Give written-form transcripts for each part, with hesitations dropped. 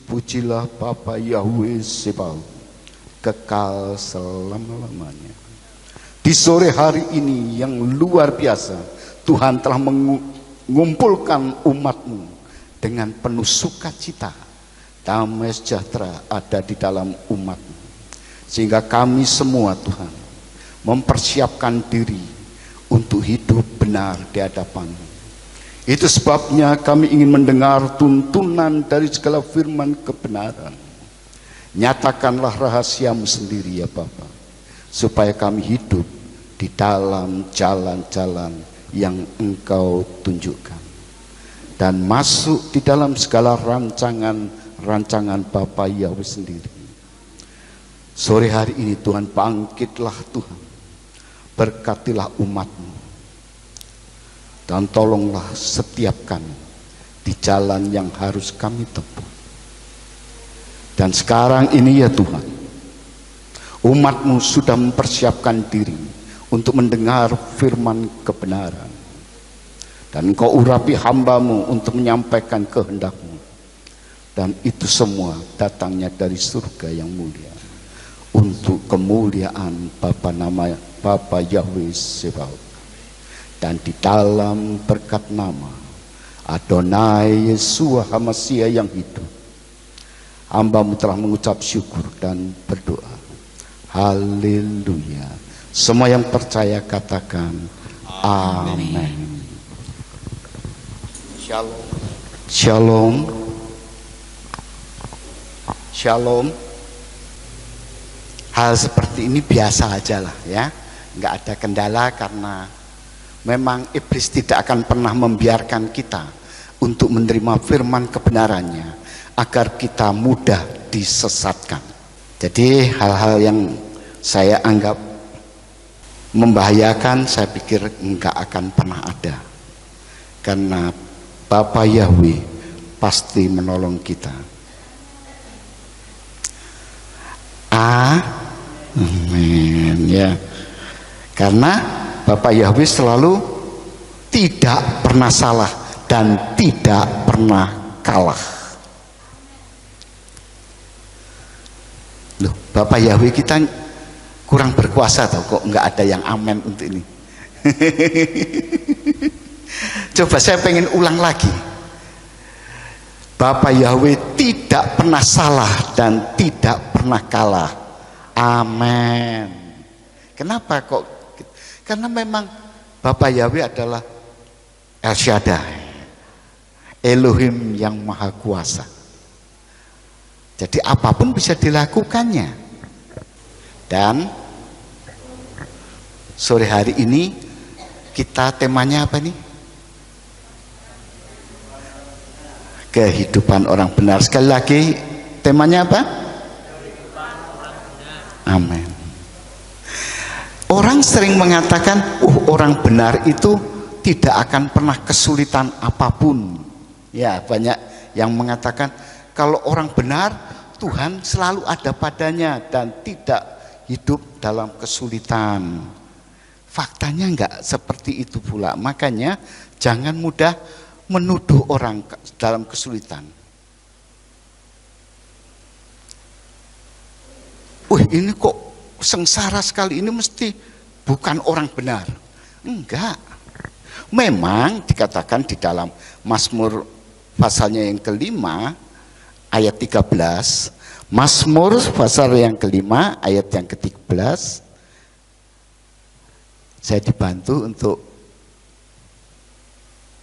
Pujilah Bapa Yahweh Sebaot, kekal selama-lamanya. Di sore hari ini yang luar biasa, Tuhan telah mengumpulkan umat-Mu dengan penuh sukacita. Damai sejahtera ada di dalam umat-Mu. Sehingga kami semua Tuhan mempersiapkan diri untuk hidup benar di hadapan-Mu. Itu sebabnya kami ingin mendengar tuntunan dari segala firman kebenaran. Nyatakanlah rahasia-Mu sendiri ya Bapa, supaya kami hidup di dalam jalan-jalan yang Engkau tunjukkan, dan masuk di dalam segala rancangan Bapa Yahweh sendiri. Sore hari ini Tuhan, bangkitlah Tuhan, berkatilah umat-Mu, dan tolonglah setiap kami di jalan yang harus kami tempuh. Dan sekarang ini ya Tuhan, umat-Mu sudah mempersiapkan diri untuk mendengar firman kebenaran. Dan Engkau urapi hamba-Mu untuk menyampaikan kehendak-Mu. Dan itu semua datangnya dari surga yang mulia, untuk kemuliaan Bapa Yahweh Sebaot. Dan di dalam berkat nama Adonai Yeshua HaMashiach yang hidup, hamba-Mu telah mengucap syukur dan berdoa. Haleluya. Semua yang percaya katakan amin. Shalom. Shalom. Shalom. Hal seperti ini biasa aja lah ya, nggak ada kendala, karena memang iblis tidak akan pernah membiarkan kita untuk menerima firman kebenarannya agar kita mudah disesatkan. Jadi hal-hal yang saya anggap membahayakan, saya pikir enggak akan pernah ada, karena Bapa Yahweh pasti menolong kita. Amin ya. Karena Bapa Yahweh selalu tidak pernah salah dan tidak pernah kalah. Loh, Bapa Yahweh kita kurang berkuasa tau, kok nggak ada yang amen untuk ini. Coba saya pengen ulang lagi. Bapa Yahweh tidak pernah salah dan tidak pernah kalah. Amin. Kenapa kok? Karena memang Bapa Yahweh adalah El Shaddai, Elohim yang Maha Kuasa. Jadi apapun bisa dilakukannya. Dan sore hari ini kita temanya apa nih? Kehidupan orang benar. Sekali lagi temanya apa? Amin. Orang sering mengatakan, orang benar itu tidak akan pernah kesulitan apapun. Ya, banyak yang mengatakan kalau orang benar, Tuhan selalu ada padanya dan tidak hidup dalam kesulitan. Faktanya enggak seperti itu pula. Makanya jangan mudah menuduh orang dalam kesulitan. Ini kok sengsara sekali, ini mesti bukan orang benar. Enggak. Memang dikatakan di dalam Mazmur pasalnya yang kelima ayat 13, Mazmur pasal yang kelima ayat yang ke-13, saya dibantu untuk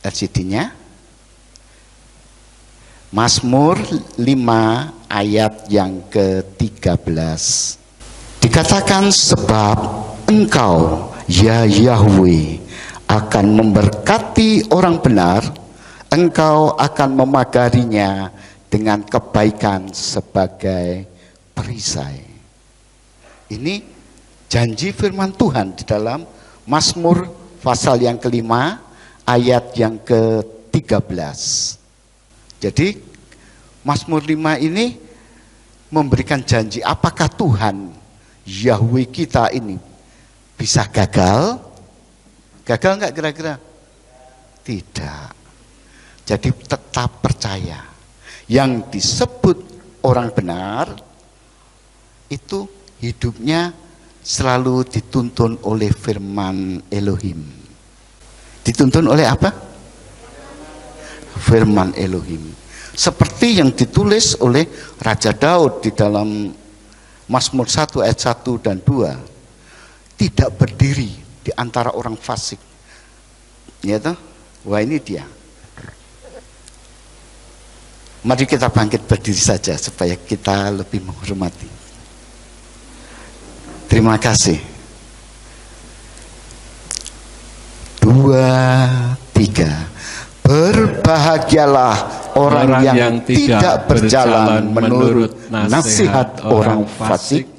LCD-nya. Mazmur 5 ayat yang ke-13. Dikatakan, sebab Engkau ya Yahweh akan memberkati orang benar, Engkau akan memagarinya dengan kebaikan sebagai perisai. Ini janji firman Tuhan di dalam Mazmur pasal yang kelima ayat yang ke-13. Jadi Mazmur 5 ini memberikan janji, apakah Tuhan Yahweh kita ini bisa gagal? Gagal enggak kira-kira? Tidak. Jadi tetap percaya. Yang disebut orang benar itu hidupnya selalu dituntun oleh firman Elohim. Dituntun oleh apa? Firman Elohim. Seperti yang ditulis oleh Raja Daud di dalam Mazmur 1 ayat 1 dan 2. Tidak berdiri di antara orang fasik. Ya toh? Wah, ini dia. Mari kita bangkit berdiri saja supaya kita lebih menghormati. Terima kasih. 2, 3. Berbahagialah orang yang tidak berjalan menurut nasihat orang fasik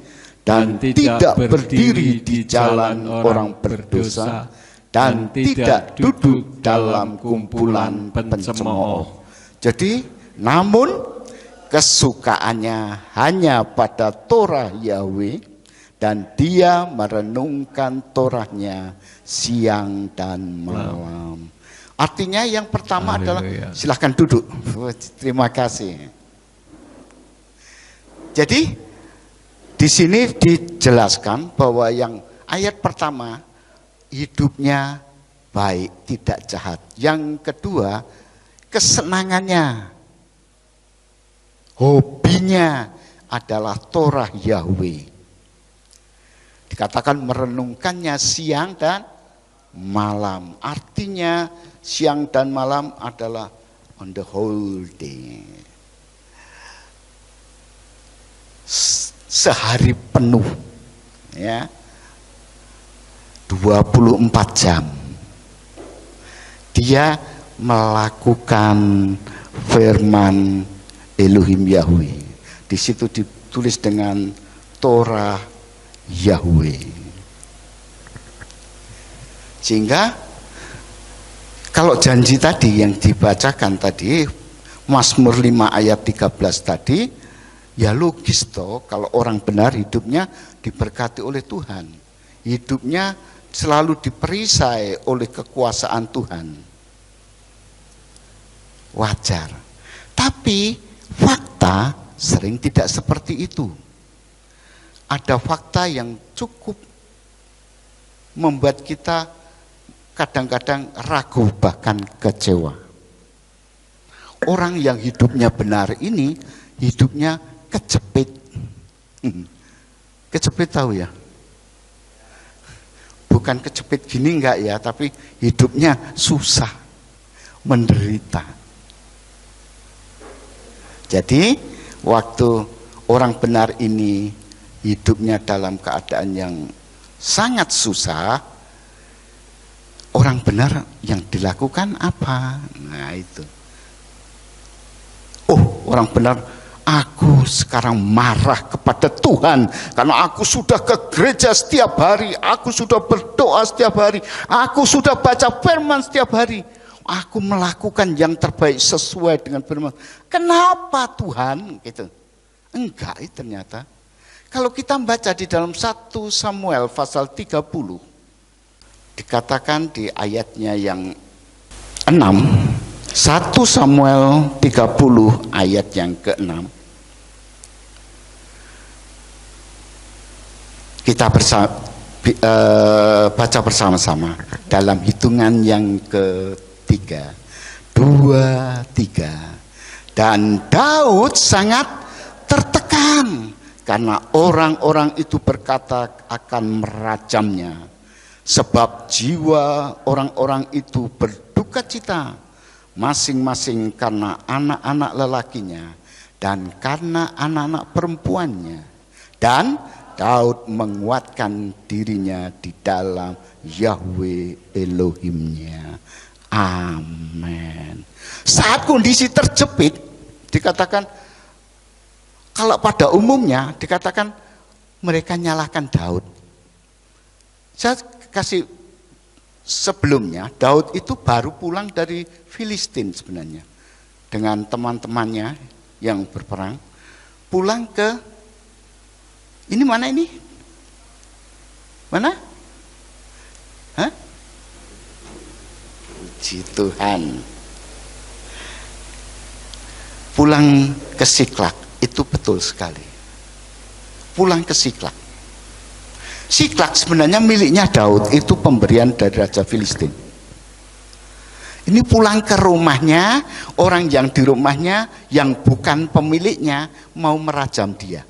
dan tidak berdiri di jalan orang berdosa dan tidak duduk dalam kumpulan pencemooh. Jadi, namun kesukaannya hanya pada Torah Yahweh dan dia merenungkan Torahnya siang dan malam. Artinya yang pertama adalah, silahkan duduk. Terima kasih. Jadi di sini dijelaskan bahwa yang ayat pertama hidupnya baik, tidak jahat. Yang kedua kesenangannya, hobinya adalah Torah Yahweh. Dikatakan merenungkannya siang dan malam. Artinya siang dan malam adalah on the whole day. Sehari penuh, ya, 24 jam. Dia melakukan firman Elohim Yahweh. Di situ ditulis dengan Torah Yahweh. Sehingga kalau janji tadi yang dibacakan tadi, Mazmur 5 ayat 13 tadi, ya logis toh, kalau orang benar hidupnya diberkati oleh Tuhan. Hidupnya selalu diperisai oleh kekuasaan Tuhan. Wajar. Tapi fakta sering tidak seperti itu. Ada fakta yang cukup membuat kita kadang-kadang ragu bahkan kecewa. Orang yang hidupnya benar ini hidupnya kejepit. Kejepit tahu ya? Bukan kejepit gini enggak ya, tapi hidupnya susah, menderita. Jadi waktu orang benar ini hidupnya dalam keadaan yang sangat susah, orang benar yang dilakukan apa? Nah itu. Orang benar Aku sekarang marah kepada Tuhan karena aku sudah ke gereja setiap hari, aku sudah berdoa setiap hari, aku sudah baca firman setiap hari, aku melakukan yang terbaik sesuai dengan firman. Kenapa Tuhan? Gitu. Enggak, ternyata kalau kita baca di dalam 1 Samuel pasal 30, dikatakan di ayatnya yang 6, 1 Samuel 30 ayat yang ke-6. Kita baca bersama-sama dalam hitungan yang ketiga, 2, 3. Dan Daud sangat tertekan karena orang-orang itu berkata akan merajamnya, sebab jiwa orang-orang itu berduka cita masing-masing karena anak-anak lelakinya dan karena anak-anak perempuannya. Dan Daud menguatkan dirinya di dalam Yahweh Elohimnya. Amin. Saat kondisi terjepit, dikatakan, kalau pada umumnya dikatakan mereka nyalahkan Daud. Saya kasih sebelumnya, Daud itu baru pulang dari Filistin sebenarnya. Dengan teman-temannya yang berperang. Pulang ke, ini mana ini? Mana? Hah? Puji Tuhan. Pulang ke Siklak, itu betul sekali. Pulang ke Siklak. Siklak sebenarnya miliknya Daud, itu pemberian dari Raja Filistin. Ini pulang ke rumahnya, orang yang di rumahnya yang bukan pemiliknya mau merajam dia.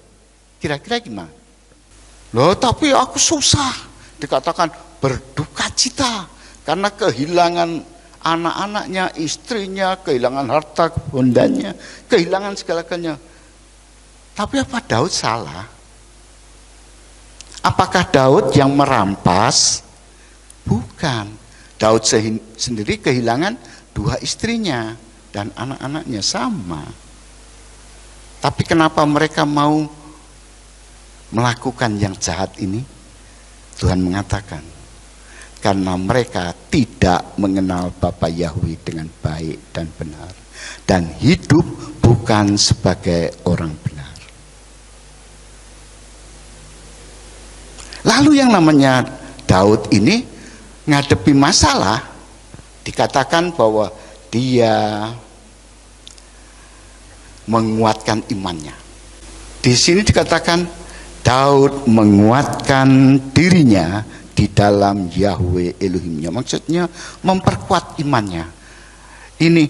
Kira-kira gimana? Loh, tapi aku susah. Dikatakan berduka cita karena kehilangan anak-anaknya, istrinya, kehilangan harta bondanya, kehilangan segala-galanya. Tapi apa Daud salah? Apakah Daud yang merampas? Bukan. Daud sendiri kehilangan 2 istrinya dan anak-anaknya sama. Tapi kenapa mereka mau melakukan yang jahat ini? Tuhan mengatakan, karena mereka tidak mengenal Bapa Yahweh dengan baik dan benar, dan hidup bukan sebagai orang benar. Lalu yang namanya Daud ini ngadepi masalah, dikatakan bahwa dia menguatkan imannya. Di sini dikatakan Daud menguatkan dirinya di dalam Yahweh Elohimnya. Maksudnya memperkuat imannya. Ini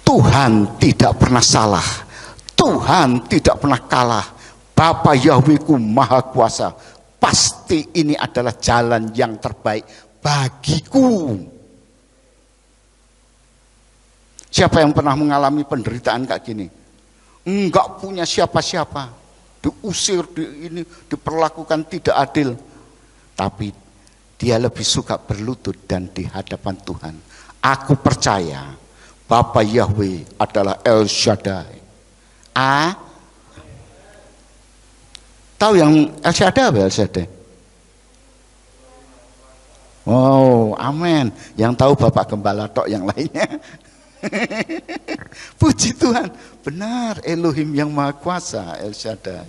Tuhan tidak pernah salah. Tuhan tidak pernah kalah. Bapa Yahwehku Maha Kuasa. Pasti ini adalah jalan yang terbaik bagiku. Siapa yang pernah mengalami penderitaan kayak gini? Enggak punya siapa-siapa. Diusir, diperlakukan tidak adil, tapi dia lebih suka berlutut dan di hadapan Tuhan. Aku percaya Bapa Yahweh adalah El Shaddai. Tahu yang El Shaddai apa El Shaddai? Oh, amin. Yang tahu Bapak Gembala tok, yang lainnya. Puji Tuhan, benar, Elohim yang Maha Kuasa, El Shaddai.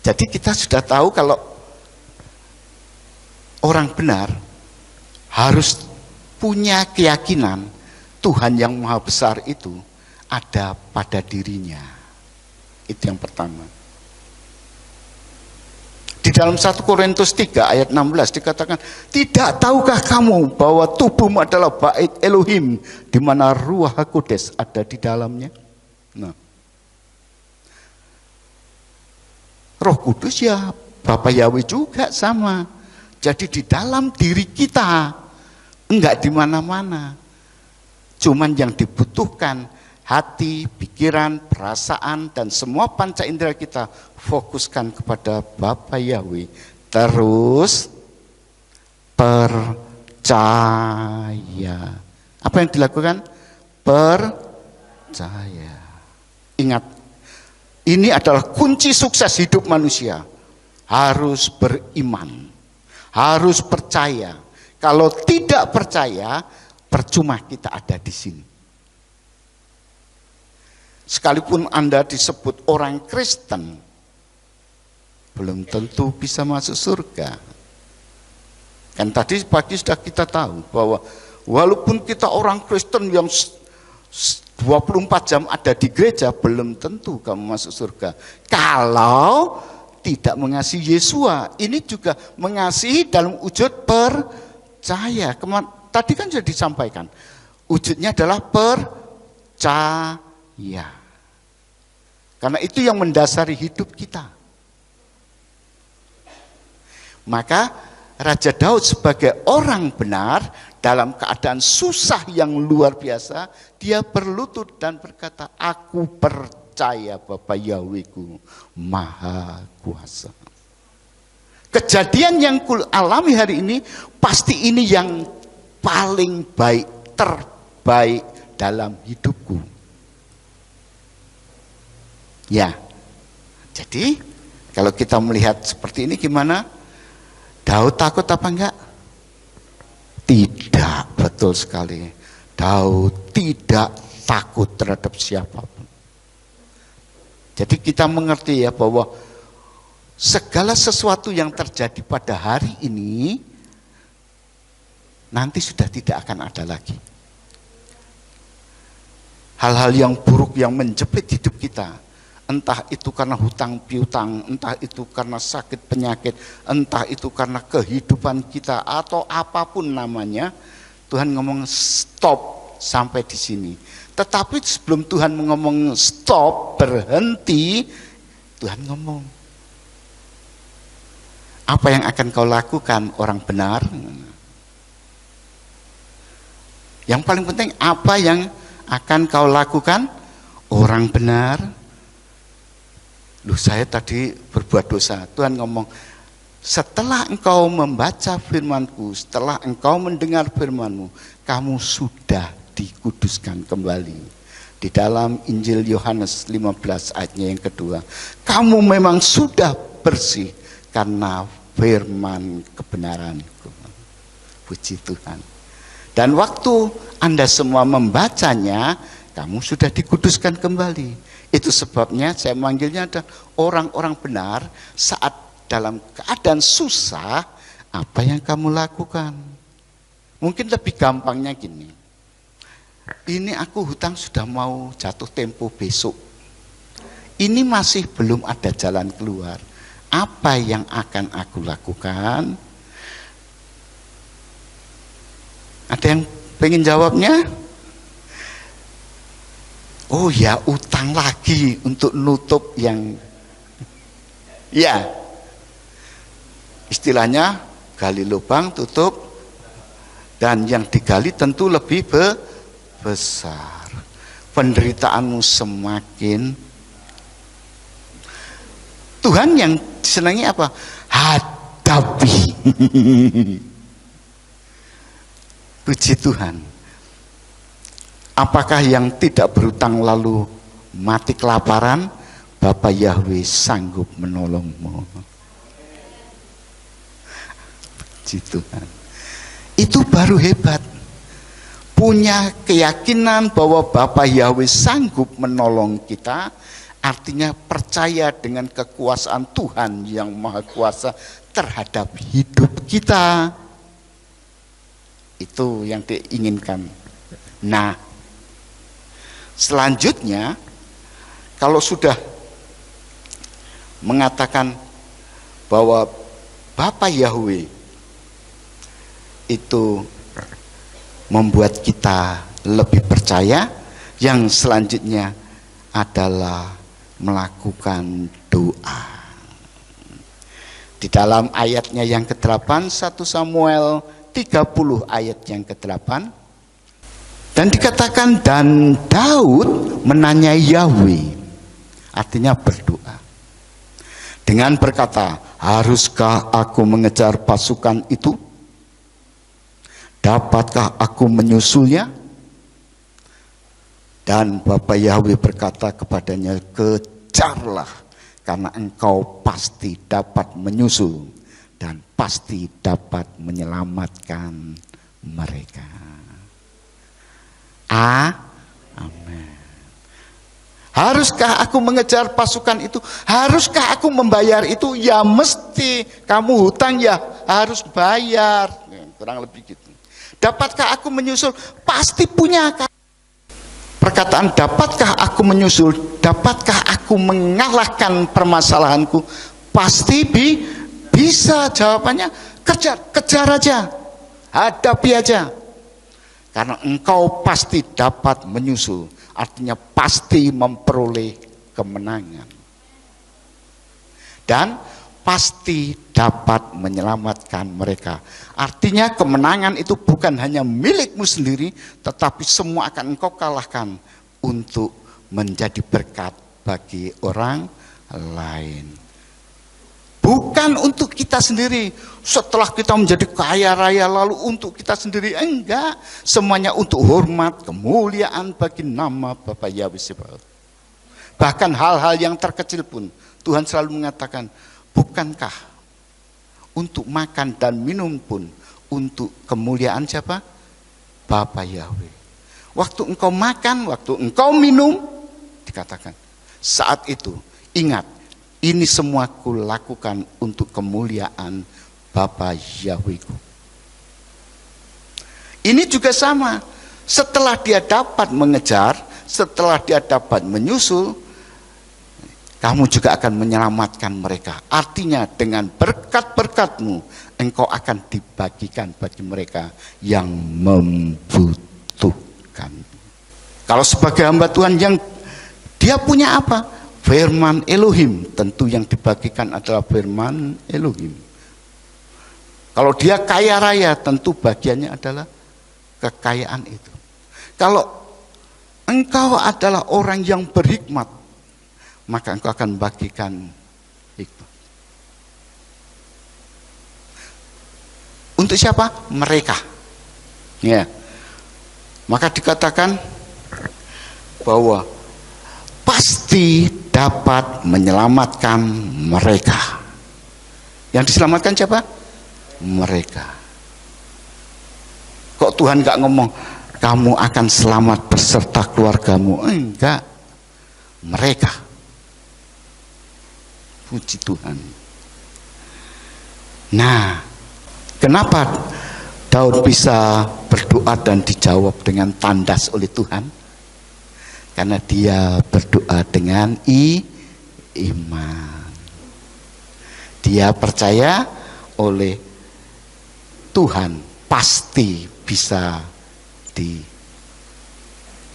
Jadi kita sudah tahu kalau orang benar harus punya keyakinan Tuhan yang Maha Besar itu ada pada dirinya. Itu yang pertama. Di dalam 1 Korintus 3 ayat 16 dikatakan, tidak tahukah kamu bahwa tubuhmu adalah bait Elohim, di mana Ruah Kudus ada di dalamnya? Nah, Roh Kudus ya Bapa Yahweh juga sama. Jadi di dalam diri kita, enggak di mana-mana. Cuman yang dibutuhkan hati, pikiran, perasaan, dan semua panca indera kita fokuskan kepada Bapa Yahweh. Terus percaya. Apa yang dilakukan? percaya. Ingat, ini adalah kunci sukses hidup manusia. Harus beriman, harus percaya. Kalau tidak percaya, percuma kita ada di sini. Sekalipun Anda disebut orang Kristen, belum tentu bisa masuk surga. Kan tadi pagi sudah kita tahu bahwa walaupun kita orang Kristen yang 24 jam ada di gereja, belum tentu kamu masuk surga. Kalau tidak mengasihi Yesua, ini juga mengasihi dalam wujud percaya. Tadi kan sudah disampaikan, wujudnya adalah percaya. Karena itu yang mendasari hidup kita. Maka Raja Daud sebagai orang benar dalam keadaan susah yang luar biasa, dia berlutut dan berkata, aku percaya Bapa Yahwehku Maha Kuasa. Kejadian yang alami hari ini, pasti ini yang paling baik, terbaik dalam hidupku. Ya, jadi kalau kita melihat seperti ini gimana? Daud takut apa enggak? Tidak, betul sekali. Daud tidak takut terhadap siapapun. Jadi kita mengerti ya bahwa segala sesuatu yang terjadi pada hari ini nanti sudah tidak akan ada lagi. Hal-hal yang buruk yang menjepit hidup kita, entah itu karena hutang piutang, entah itu karena sakit penyakit, entah itu karena kehidupan kita atau apapun namanya, Tuhan ngomong stop sampai di sini. Tetapi sebelum Tuhan ngomong stop, berhenti, Tuhan ngomong, apa yang akan kau lakukan orang benar? Yang paling penting, apa yang akan kau lakukan orang benar? Loh, saya tadi berbuat dosa. Tuhan ngomong, setelah engkau membaca firman-Ku, setelah engkau mendengar firman-Mu, kamu sudah dikuduskan kembali. Di dalam Injil Yohanes 15 ayatnya yang kedua, kamu memang sudah bersih karena firman kebenaran-Ku. Puji Tuhan. Dan waktu Anda semua membacanya, kamu sudah dikuduskan kembali. Itu sebabnya saya manggilnya adalah orang-orang benar. Saat dalam keadaan susah, apa yang kamu lakukan? Mungkin lebih gampangnya gini, ini aku hutang sudah mau jatuh tempo besok, ini masih belum ada jalan keluar. Apa yang akan aku lakukan? Ada yang pengen jawabnya? Oh ya, utang lagi untuk nutup yang, ya, istilahnya gali lubang, tutup, dan yang digali tentu lebih besar. Penderitaanmu semakin. Tuhan yang disenangi apa? Hadapi. Puji Tuhan. Apakah yang tidak berhutang lalu mati kelaparan? Bapa Yahweh sanggup menolongmu. Puji Tuhan. Itu baru hebat. Punya keyakinan bahwa Bapa Yahweh sanggup menolong kita, artinya percaya dengan kekuasaan Tuhan yang Maha Kuasa terhadap hidup kita. Itu yang diinginkan. Nah, selanjutnya, kalau sudah mengatakan bahwa Bapa Yahweh itu membuat kita lebih percaya, yang selanjutnya adalah melakukan doa. Di dalam ayatnya yang ke-8, 1 Samuel 30 ayat yang ke-8, dan dikatakan, dan Daud menanyai Yahweh, artinya berdoa, dengan berkata, haruskah aku mengejar pasukan itu? Dapatkah aku menyusulnya? Dan Bapa Yahweh berkata kepadanya, kejarlah, karena engkau pasti dapat menyusul dan pasti dapat menyelamatkan mereka. Amin. Haruskah aku mengejar pasukan itu? Haruskah aku membayar itu? Ya mesti. Kamu hutang ya harus bayar. Kurang lebih gitu. Dapatkah aku menyusul? Pasti punya. Perkataan dapatkah aku menyusul, dapatkah aku mengalahkan permasalahanku, pasti bisa. Jawabannya kejar aja, hadapi aja, karena engkau pasti dapat menyusul, artinya pasti memperoleh kemenangan dan pasti dapat menyelamatkan mereka. Artinya kemenangan itu bukan hanya milikmu sendiri, tetapi semua akan engkau kalahkan untuk menjadi berkat bagi orang lain. Bukan untuk kita sendiri, setelah kita menjadi kaya raya lalu untuk kita sendiri, enggak. Semuanya untuk hormat, kemuliaan bagi nama Bapa Yahweh Sebaot. Bahkan hal-hal yang terkecil pun Tuhan selalu mengatakan, bukankah untuk makan dan minum pun untuk kemuliaan siapa? Bapa Yahweh. Waktu engkau makan, waktu engkau minum, dikatakan saat itu ingat, ini semua kulakukan untuk kemuliaan Bapa Yahwehku. Ini juga sama, setelah dia dapat mengejar, setelah dia dapat menyusul, kamu juga akan menyelamatkan mereka. Artinya dengan berkat-berkatmu, engkau akan dibagikan bagi mereka yang membutuhkan. Kalau sebagai hamba Tuhan yang dia punya apa? Firman Elohim. Tentu yang dibagikan adalah firman Elohim. Kalau dia kaya raya, tentu bagiannya adalah kekayaan itu. Kalau engkau adalah orang yang berhikmat, maka engkau akan bagikan hikmat. Untuk siapa? Mereka. Ya. Maka dikatakan bahwa pasti dapat menyelamatkan mereka. Yang diselamatkan siapa? Mereka. Kok Tuhan gak ngomong kamu akan selamat beserta keluargamu? Enggak. Mereka. Puji Tuhan. Nah, kenapa Daud bisa berdoa dan dijawab dengan tandas oleh Tuhan? Karena dia berdoa dengan iman. Dia percaya oleh Tuhan pasti bisa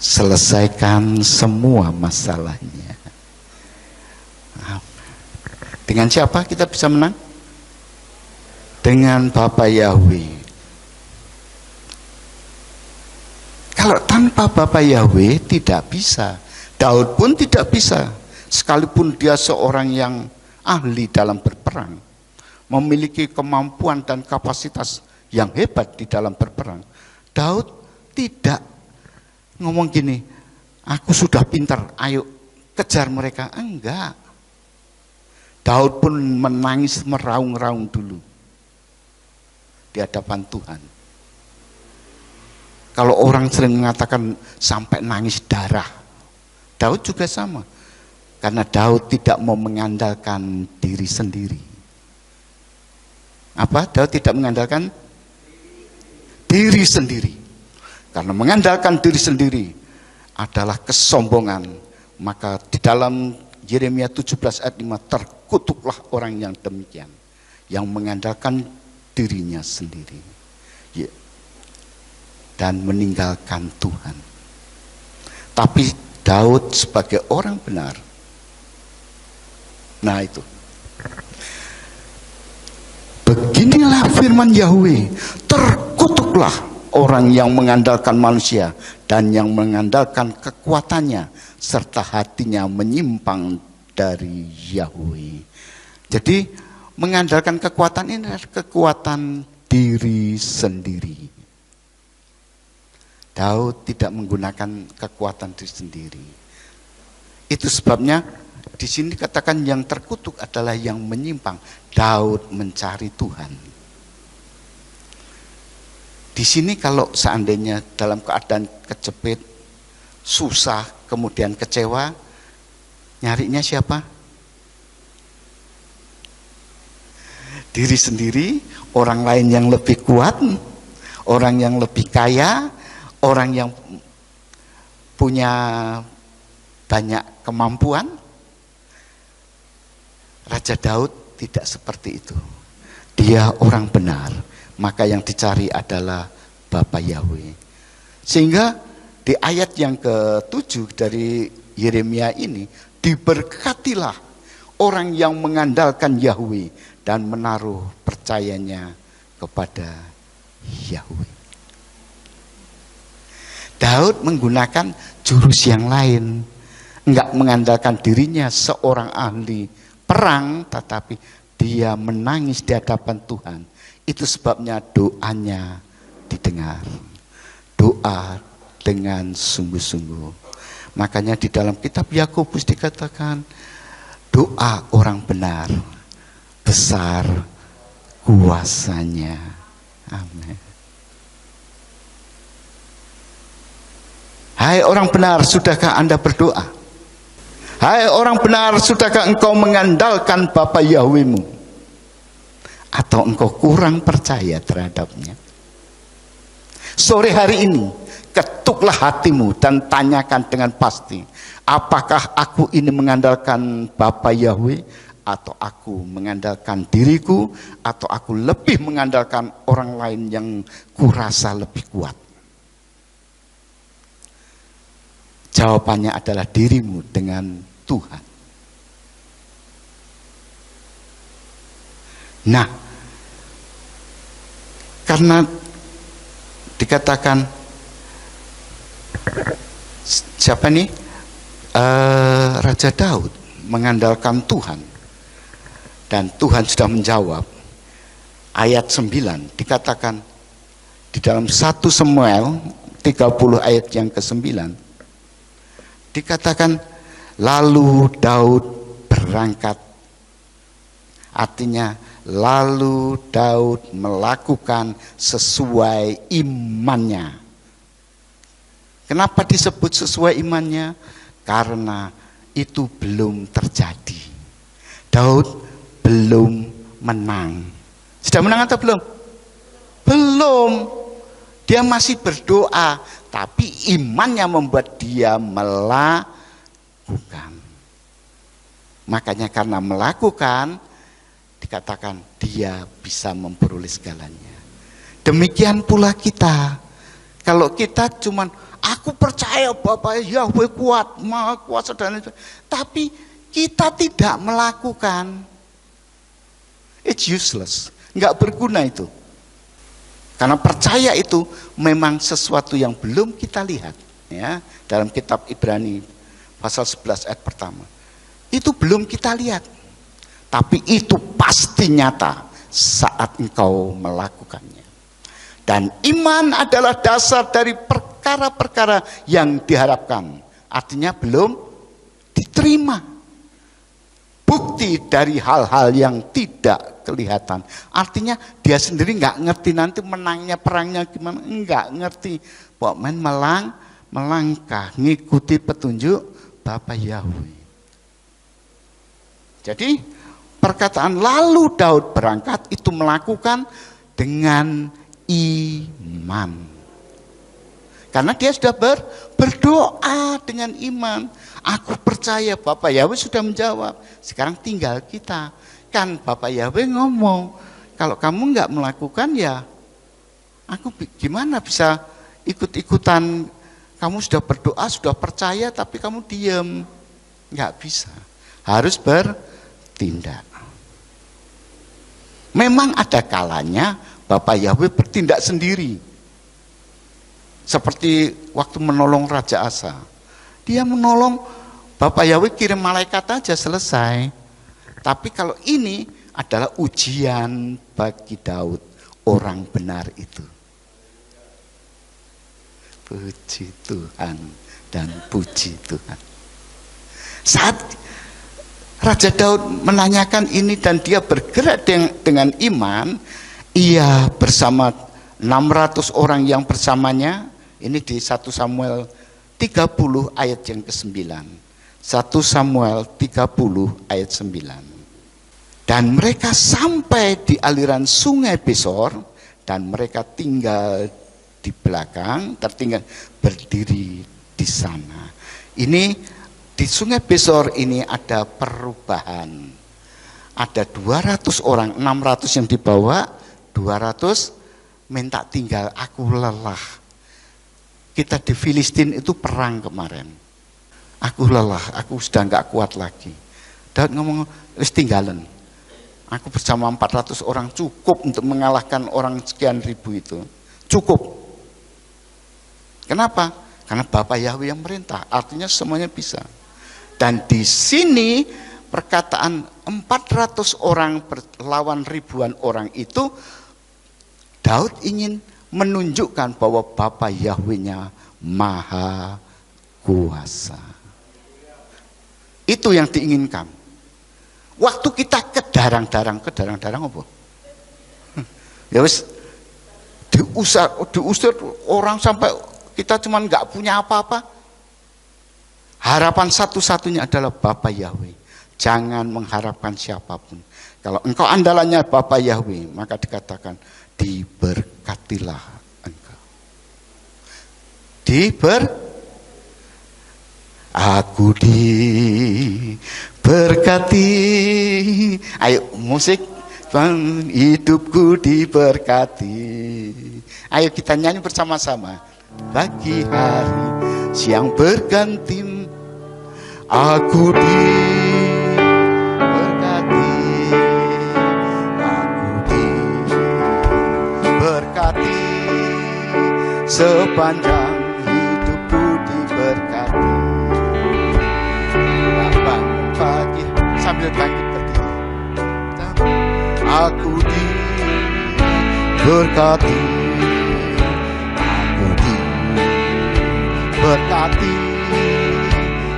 diselesaikan semua masalahnya. Dengan siapa kita bisa menang? Dengan Bapa Yahweh. Kalau tanpa Bapa Yahweh tidak bisa. Daud pun tidak bisa. Sekalipun dia seorang yang ahli dalam berperang, memiliki kemampuan dan kapasitas yang hebat di dalam berperang, Daud tidak ngomong gini, aku sudah pintar, ayo kejar mereka. Enggak. Daud pun menangis meraung-raung dulu di hadapan Tuhan. Kalau orang sering mengatakan sampai nangis darah, Daud juga sama. Karena Daud tidak mau mengandalkan diri sendiri. Apa? Daud tidak mengandalkan diri sendiri. Karena mengandalkan diri sendiri adalah kesombongan. Maka di dalam Yeremia 17 ayat 5, terkutuklah orang yang demikian, yang mengandalkan dirinya sendiri dan meninggalkan Tuhan. Tapi Daud sebagai orang benar, nah itu, beginilah firman Yahweh, terkutuklah orang yang mengandalkan manusia dan yang mengandalkan kekuatannya serta hatinya menyimpang dari Yahweh. Jadi mengandalkan kekuatan ini adalah kekuatan diri sendiri. Daud tidak menggunakan kekuatan diri sendiri. Itu sebabnya di sini katakan yang terkutuk adalah yang menyimpang. Daud mencari Tuhan. Di sini kalau seandainya dalam keadaan kejepit, susah, kemudian kecewa, nyarinya siapa? Diri sendiri, orang lain yang lebih kuat, orang yang lebih kaya, orang yang punya banyak kemampuan. Raja Daud tidak seperti itu. Dia orang benar, maka yang dicari adalah Bapa Yahweh. Sehingga di ayat yang ke-7 dari Yeremia ini, diberkatilah orang yang mengandalkan Yahweh dan menaruh percayanya kepada Yahweh. Daud menggunakan jurus yang lain, enggak mengandalkan dirinya seorang ahli perang, tetapi dia menangis di hadapan Tuhan. Itu sebabnya doanya didengar. Doa dengan sungguh-sungguh. Makanya di dalam kitab Yakobus dikatakan, doa orang benar besar kuasanya. Amin. Hai orang benar, sudahkah Anda berdoa? Hai orang benar, sudahkah engkau mengandalkan Bapa Yahwehmu? Atau engkau kurang percaya terhadapnya? Sore hari ini, ketuklah hatimu dan tanyakan dengan pasti, apakah aku ini mengandalkan Bapa Yahweh, atau aku mengandalkan diriku, atau aku lebih mengandalkan orang lain yang kurasa lebih kuat? Jawabannya adalah dirimu dengan Tuhan. Nah, karena dikatakan siapa nih? Raja Daud mengandalkan Tuhan. Dan Tuhan sudah menjawab. Ayat 9 dikatakan di dalam 1 Samuel 30 ayat yang ke-9 dikatakan, lalu Daud berangkat. Artinya lalu Daud melakukan sesuai imannya. Kenapa disebut sesuai imannya? Karena itu belum terjadi. Daud belum menang. Sudah menang atau belum? Belum. Dia masih berdoa, tapi imannya membuat dia melakukan. Makanya karena melakukan, dikatakan dia bisa memperoleh segalanya. Demikian pula kita. Kalau kita cuman, aku percaya Bapak Yahweh kuat, Maha Kuasa dan itu, tapi kita tidak melakukan, it's useless, nggak berguna itu. Karena percaya itu memang sesuatu yang belum kita lihat, ya. Dalam kitab Ibrani pasal 11 ayat pertama, itu belum kita lihat, tapi itu pasti nyata saat engkau melakukannya. Dan iman adalah dasar dari perkara-perkara yang diharapkan, artinya belum diterima, bukti dari hal-hal yang tidak kelihatan. Artinya dia sendiri nggak ngerti nanti menangnya perangnya gimana, nggak ngerti. Pokoknya melangkah ngikuti petunjuk Bapak Yahweh. Jadi perkataan lalu Daud berangkat itu melakukan dengan iman. Karena dia sudah berdoa dengan iman. Aku percaya Bapak Yahweh sudah menjawab. Sekarang tinggal kita. Kan Bapak Yahweh ngomong, kalau kamu nggak melakukan ya, aku gimana bisa ikut-ikutan. Kamu sudah berdoa, sudah percaya, tapi kamu diam. Nggak bisa. Harus bertindak. Memang ada kalanya Bapak Yahweh bertindak sendiri. Seperti waktu menolong Raja Asa. Dia menolong, Bapak Yahweh kirim malaikat aja selesai. Tapi kalau ini adalah ujian bagi Daud, orang benar itu. Puji Tuhan dan puji Tuhan. Saat Raja Daud menanyakan ini dan dia bergerak dengan iman, ia bersama 600 orang yang bersamanya, ini di 1 Samuel 30 ayat yang ke-9. 1 Samuel 30 ayat 9. Dan mereka sampai di aliran sungai Besor, dan mereka tinggal di belakang, tertinggal berdiri di sana. Ini di sungai Besor ini ada perubahan. Ada 200 orang, 600 yang dibawa, 200 minta tinggal, aku lelah. Kita di Filistin itu perang kemarin. Aku lelah, aku sudah nggak kuat lagi. Daud ngomong, wis tinggalan. Aku bersama 400 orang cukup untuk mengalahkan orang sekian ribu itu. Cukup. Kenapa? Karena Bapa Yahweh yang merintah, artinya semuanya bisa. Dan di sini perkataan 400 orang lawan ribuan orang itu, Daud ingin menunjukkan bahwa Bapa Yahweh-nya Maha Kuasa. Itu yang diinginkan. Waktu kita kedarang-darang apa? Ya wis diusir orang sampai kita cuman nggak punya apa-apa. Harapan satu-satunya adalah Bapa Yahweh. Jangan mengharapkan siapapun. Kalau engkau andalannya Bapa Yahweh, maka dikatakan diberkatilah engkau. Aku diberkati. Ayo musik, hidupku diberkati. Ayo kita nyanyi bersama-sama. Pagi hari siang berganti, aku diberkati. Aku diberkati sepanjang hidupku diberkati. Bangun pagi sambil bangkit berdiri. Aku diberkati. Aku diberkati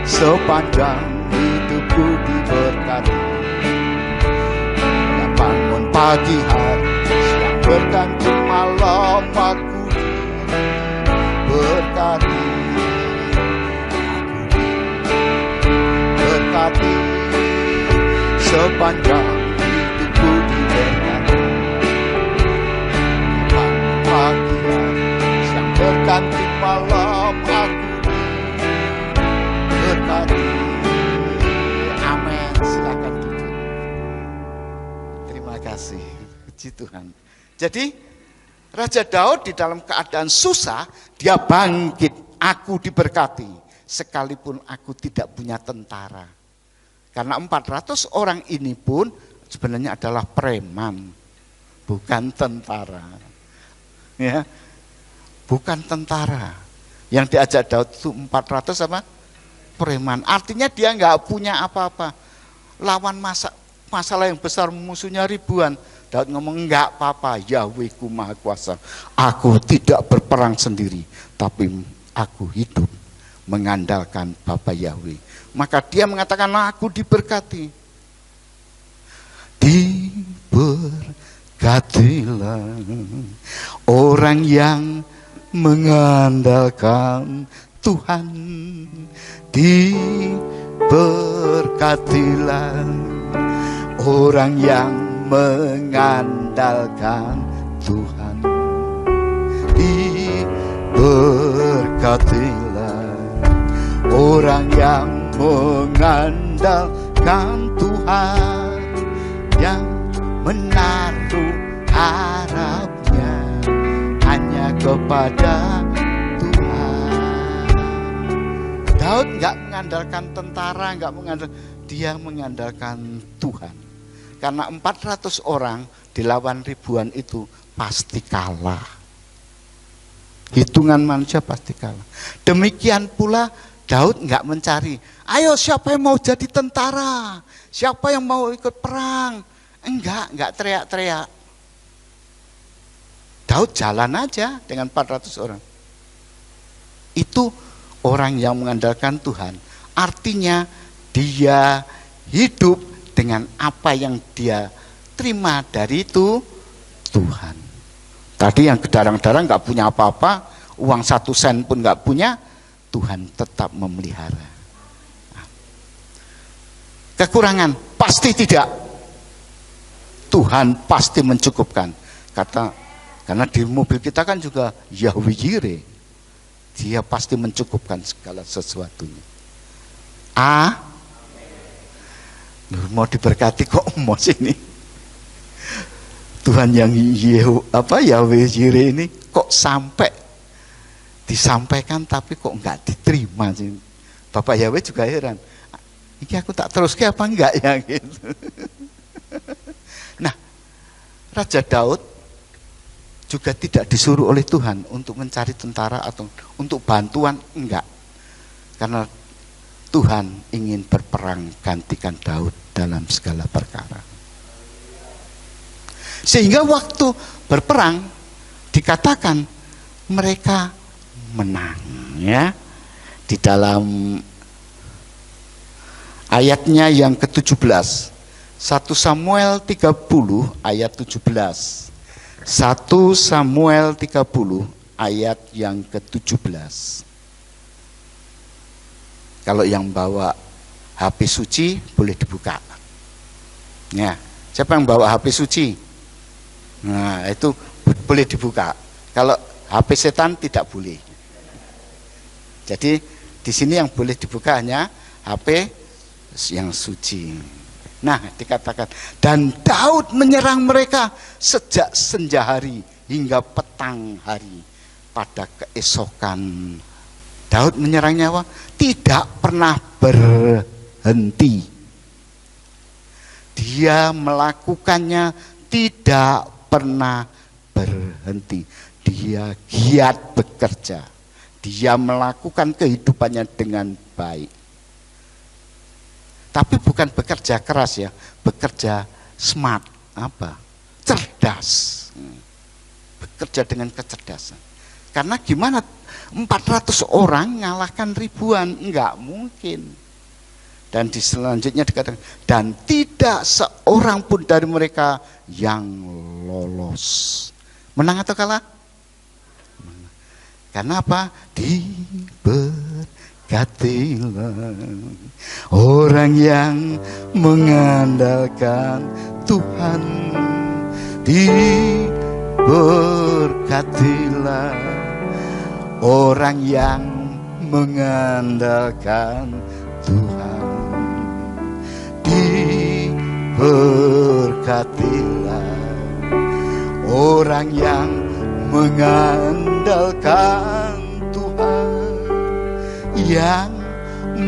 sepanjang hidupku diberkati. Bangun pagi hari siang berganti malam, aku diberkati. Berkati sepanjang hidupku diberkati. Pagi hari siang berganti malam, aku berkati. Amin. Silakan duduk. Terima kasih. Puji Tuhan. Jadi Raja Daud di dalam keadaan susah, dia bangkit. Aku diberkati. Sekalipun aku tidak punya tentara. Karena 400 orang ini pun sebenarnya adalah preman, bukan tentara. Ya, bukan tentara. Yang diajak Daud itu 400 apa? Preman. Artinya dia nggak punya apa-apa. Lawan masalah yang besar, musuhnya ribuan. Daud ngomong, enggak apa-apa, Yahwehku Maha Kuasa. Aku tidak berperang sendiri, tapi aku hidup mengandalkan Bapa Yahweh. Maka dia mengatakan, aku diberkati. Diberkatilah orang yang mengandalkan Tuhan. Diberkatilah orang yang mengandalkan Tuhan. Diberkatilah orang yang mengandalkan Tuhan, yang menaruh harapnya hanya kepada Tuhan. Daud nggak mengandalkan tentara, nggak mengandalkan, dia mengandalkan Tuhan. Karena 400 orang dilawan ribuan itu pasti kalah. Hitungan manusia pasti kalah. Demikian pula Daud nggak mencari, ayo siapa yang mau jadi tentara, siapa yang mau ikut perang. Enggak teriak-teriak. Daud jalan aja dengan 400 orang. Itu orang yang mengandalkan Tuhan. Artinya dia hidup dengan apa yang dia terima dari itu Tuhan. Tadi yang kedarang-darang nggak punya apa-apa, uang 1 sen pun nggak punya, Tuhan tetap memelihara. Kekurangan pasti tidak, Tuhan pasti mencukupkan. Karena di mobil kita kan juga Yahweh Jireh, dia pasti mencukupkan segala sesuatunya. Mau diberkati kok mau sini. Tuhan yang Yahweh Jireh ini kok sampai disampaikan tapi kok nggak diterima sih. Bapak Yahweh juga heran. Ini aku tak terus ke apa enggak ya gitu. Nah, Raja Daud juga tidak disuruh oleh Tuhan untuk mencari tentara atau untuk bantuan, enggak. Karena Tuhan ingin berperang gantikan Daud dalam segala perkara. Sehingga waktu berperang dikatakan mereka menang, ya. Di dalam ayatnya yang ke-17, 1 Samuel 30 ayat 17. 1 Samuel 30 ayat yang ke-17. Kalau yang bawa HP suci boleh dibuka. Ya, siapa yang bawa HP suci? Nah, itu boleh dibuka. Kalau HP setan tidak boleh. Jadi di sini yang boleh dibuka hanya HP yang suci. Nah, dikatakan dan Daud menyerang mereka sejak senja hari hingga petang hari. Pada keesokan Daud menyerangnya tidak pernah berhenti. Dia melakukannya tidak pernah berhenti. Dia giat bekerja. Dia melakukan kehidupannya dengan baik. Tapi bukan bekerja keras ya, bekerja smart, cerdas. Bekerja dengan kecerdasan. Karena gimana 400 orang ngalahkan ribuan, enggak mungkin. Dan di selanjutnya dikatakan dan tidak seorang pun dari mereka yang lolos. Menang atau kalah? Menang. Karena apa? Diberkatilah orang yang mengandalkan Tuhan. Diberkatilah orang yang mengandalkan Tuhan. Diberkatilah orang yang mengandalkan Tuhan, yang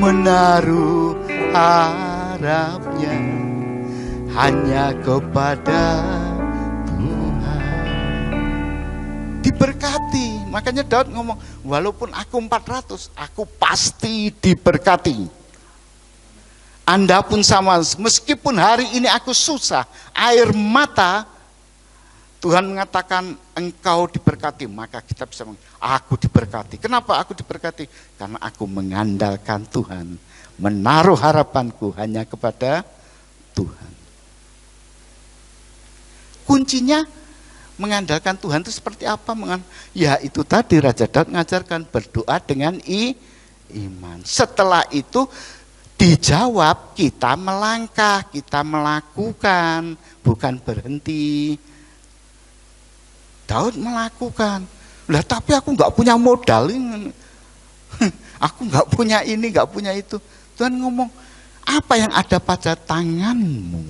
menaruh harapnya hanya kepada Tuhan. Diberkati. Makanya Daud ngomong, walaupun aku 400, aku pasti diberkati. Anda pun sama, meskipun hari ini aku susah, air mata, Tuhan mengatakan engkau diberkati, maka kita bisa aku diberkati. Kenapa aku diberkati? Karena aku mengandalkan Tuhan, menaruh harapanku hanya kepada Tuhan. Kuncinya mengandalkan Tuhan itu seperti apa? Ya itu tadi Raja Daud mengajarkan berdoa dengan iman. Setelah itu dijawab, kita melangkah, kita melakukan, bukan berhenti. Daud melakukan. Lah tapi aku nggak punya modal ini. Aku nggak punya ini, nggak punya itu. Tuhan ngomong, apa yang ada pada tanganmu?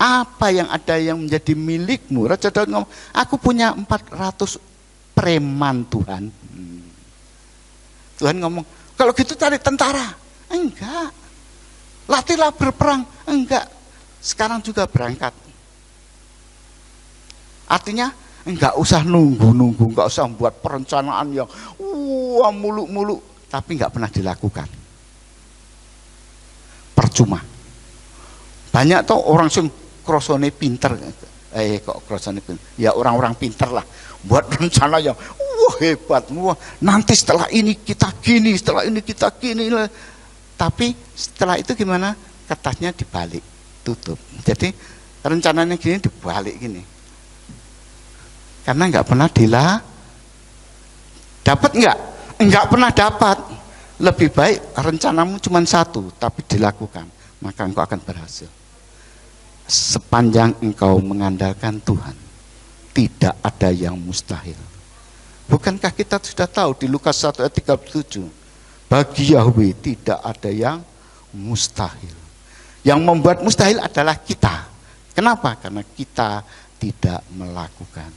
Apa yang ada yang menjadi milikmu? Raja Daud ngomong, aku punya 400 preman Tuhan. Tuhan ngomong, kalau gitu cari tentara. Enggak. Latihlah berperang. Enggak. Sekarang juga berangkat. Artinya enggak usah nunggu-nunggu, enggak usah membuat perencanaan yang muluk-muluk, tapi enggak pernah dilakukan. Percuma. Banyak tuh orang sing krosone pinter. Kok krosone pinter? Ya orang-orang pinter lah. Buat rencana yang hebat, wah nanti setelah ini kita gini, setelah ini kita gini. Tapi setelah itu gimana? Kertasnya dibalik, tutup. Jadi rencananya gini dibalik gini. Karena nggak pernah dapat nggak? Nggak pernah dapat. Lebih baik rencanamu cuma satu, tapi dilakukan, maka engkau akan berhasil. Sepanjang engkau mengandalkan Tuhan, tidak ada yang mustahil. Bukankah kita sudah tahu di Lukas 1 ayat 37, bagi Yahweh tidak ada yang mustahil. Yang membuat mustahil adalah kita. Kenapa? Karena kita tidak melakukan.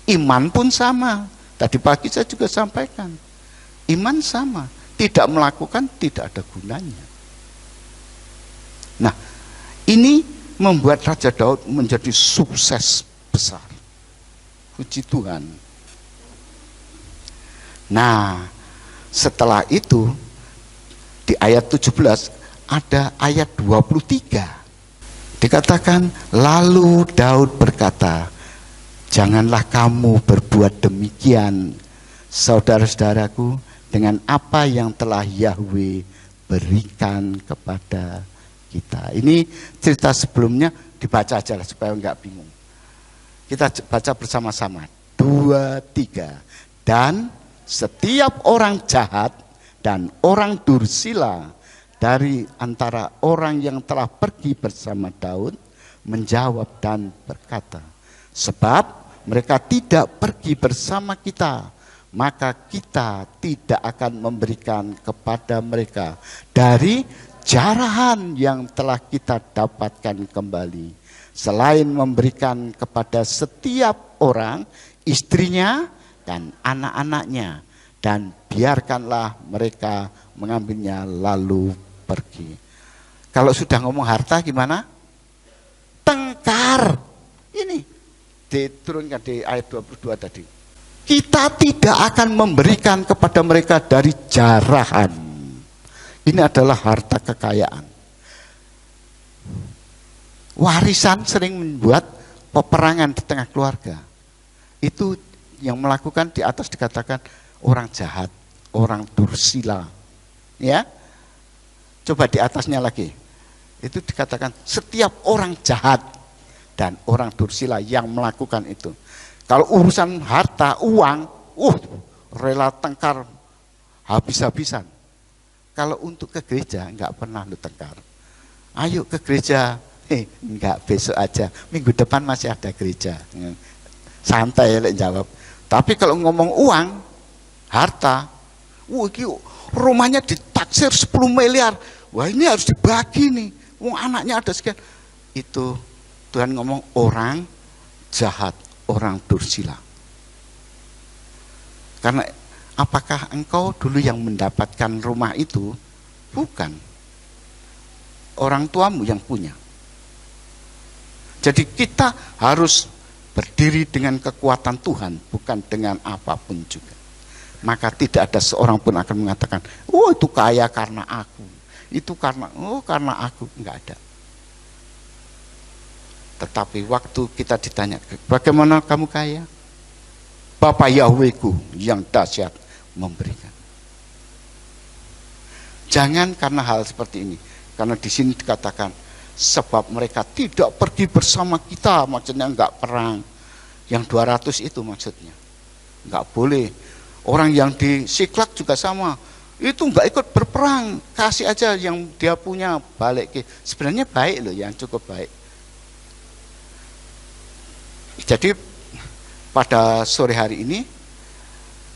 Iman pun sama. Tadi pagi saya juga sampaikan. Iman sama. Tidak melakukan tidak ada gunanya. Nah, ini membuat Raja Daud menjadi sukses besar. Puji Tuhan. Nah, setelah itu di ayat 17 ada ayat 23. Dikatakan, lalu Daud berkata, janganlah kamu berbuat demikian, saudara-saudaraku, dengan apa yang telah Yahweh berikan kepada kita. Ini cerita sebelumnya dibaca aja lah supaya enggak bingung. Kita baca bersama-sama. 2, 3. Dan setiap orang jahat dan orang dursila dari antara orang yang telah pergi bersama Daud menjawab dan berkata, sebab mereka tidak pergi bersama kita, maka kita tidak akan memberikan kepada mereka dari jarahan yang telah kita dapatkan kembali, selain memberikan kepada setiap orang istrinya dan anak-anaknya, dan biarkanlah mereka mengambilnya lalu pergi. Kalau sudah ngomong harta gimana? Tengkar. Ini diturunkan di ayat 22 tadi. Kita tidak akan memberikan kepada mereka dari jarahan. Ini adalah harta kekayaan. Warisan sering membuat peperangan di tengah keluarga. Itu yang melakukan di atas dikatakan orang jahat, orang dursila. Ya, coba di atasnya lagi. Itu dikatakan setiap orang jahat dan orang dursila yang melakukan itu. Kalau urusan harta, uang, rela tengkar habis-habisan. Kalau untuk ke gereja, enggak pernah lu tengkar. Ayo ke gereja, enggak, besok aja. Minggu depan masih ada gereja. Santai ya jawab. Tapi kalau ngomong uang, harta, rumahnya ditaksir 10 miliar. Wah ini harus dibagi nih. Wong anaknya ada sekian. Itu Tuhan ngomong orang jahat, orang dursila. Karena apakah engkau dulu yang mendapatkan rumah itu? Bukan. Orang tuamu yang punya. Jadi kita harus berdiri dengan kekuatan Tuhan, bukan dengan apapun juga. Maka tidak ada seorang pun akan mengatakan, itu kaya karena aku. Itu karena aku. Enggak ada. Tetapi waktu kita ditanya, bagaimana kamu kaya? Bapa Yahwehku yang dahsyat memberikan. Jangan karena hal seperti ini. Karena di sini dikatakan, sebab mereka tidak pergi bersama kita, maksudnya enggak perang. Yang 200 itu maksudnya. Enggak boleh. Orang yang di Siklak juga sama. Itu enggak ikut berperang. Kasih aja yang dia punya, balik ke. Sebenarnya baik loh, yang cukup baik. Jadi pada sore hari ini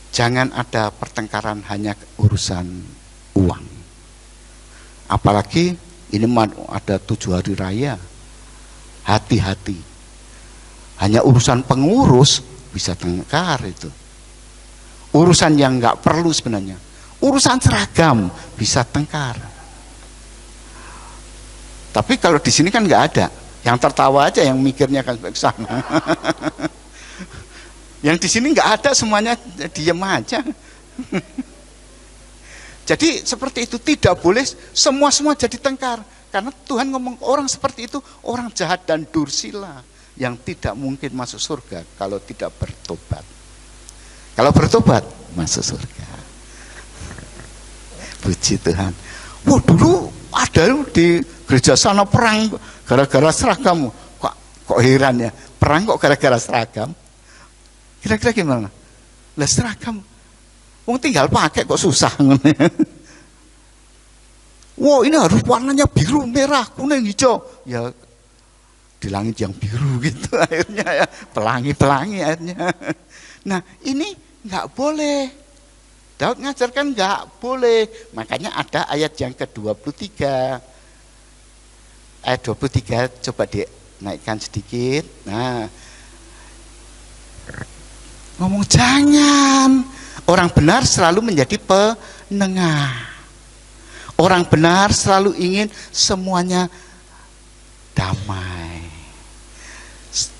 jangan ada pertengkaran hanya urusan uang. Apalagi ini ada 7 hari raya. Hati-hati. Hanya urusan pengurus bisa tengkar itu. Urusan yang nggak perlu sebenarnya. Urusan seragam bisa tengkar. Tapi kalau di sini kan nggak ada. Yang tertawa aja yang mikirnya kan ke sana. Yang di sini nggak ada, semuanya diam aja. Jadi seperti itu, tidak boleh semua jadi tengkar. Karena Tuhan ngomong orang seperti itu orang jahat dan dursila yang tidak mungkin masuk surga kalau tidak bertobat. Kalau bertobat masuk surga. Puji Tuhan. Wah, dulu ada di gereja sana perang gara-gara seragam. Kok heran ya, perang kok gara-gara seragam? Kira-kira gimana? Lah seragam, wong tinggal pakai kok susah. Wah, ini harus warnanya biru, merah, kuning, hijau. Ya di langit yang biru gitu akhirnya ya, pelangi-pelangi akhirnya. Nah, ini nggak boleh. Daud ngajarkan nggak boleh. Makanya ada ayat yang ke-23. Ayat 23 coba dinaikkan sedikit. Nah, ngomong jangan. Orang benar selalu menjadi penengah. Orang benar selalu ingin semuanya damai.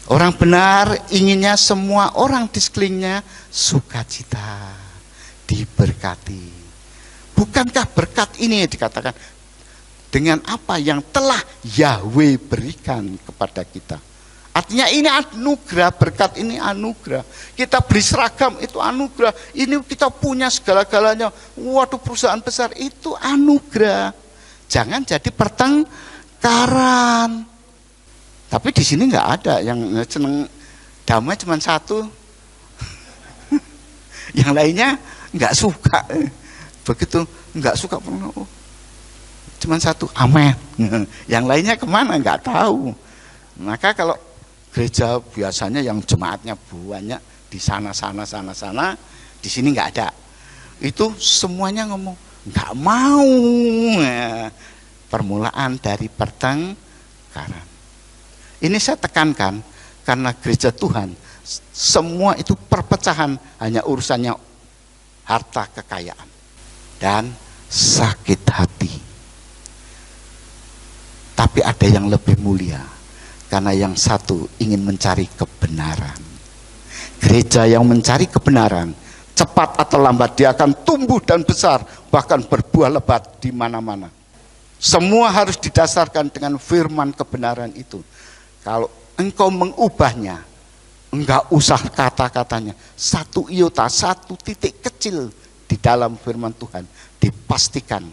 Orang benar inginnya semua orang di sekelilingnya sukacita, diberkati. Bukankah berkat ini dikatakan dengan apa yang telah Yahweh berikan kepada kita? Artinya ini anugerah, berkat ini anugerah. Kita beli seragam itu anugerah. Ini kita punya segala-galanya. Waduh, perusahaan besar itu anugerah. Jangan jadi pertengkaran. Tapi di sini nggak ada yang seneng damai cuma satu. Yang lainnya nggak suka. Begitu nggak suka pernah. Cuma satu, amin. Yang lainnya kemana nggak tahu. Maka kalau gereja biasanya yang jemaatnya banyak di sana, di sini nggak ada. Itu semuanya ngomong nggak mau. Nah, permulaan dari pertengkaran. Ini saya tekankan karena gereja Tuhan semua itu perpecahan hanya urusannya harta kekayaan dan sakit hati. Tapi ada yang lebih mulia. Karena yang satu ingin mencari kebenaran. Gereja yang mencari kebenaran, cepat atau lambat dia akan tumbuh dan besar, bahkan berbuah lebat di mana-mana. Semua harus didasarkan dengan firman kebenaran itu. Kalau engkau mengubahnya, enggak usah kata-katanya. Satu iota, satu titik kecil di dalam firman Tuhan, dipastikan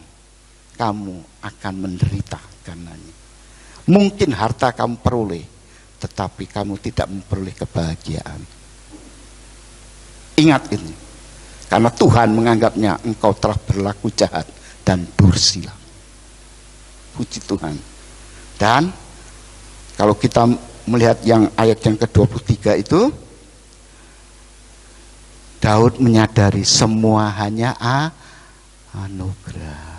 kamu akan menderita karenanya. Mungkin harta kamu peroleh, tetapi kamu tidak memperoleh kebahagiaan. Ingat ini, karena Tuhan menganggapnya engkau telah berlaku jahat dan dursila. Puji Tuhan. Dan kalau kita melihat yang ayat yang ke-23 itu, Daud menyadari semua hanya anugerah.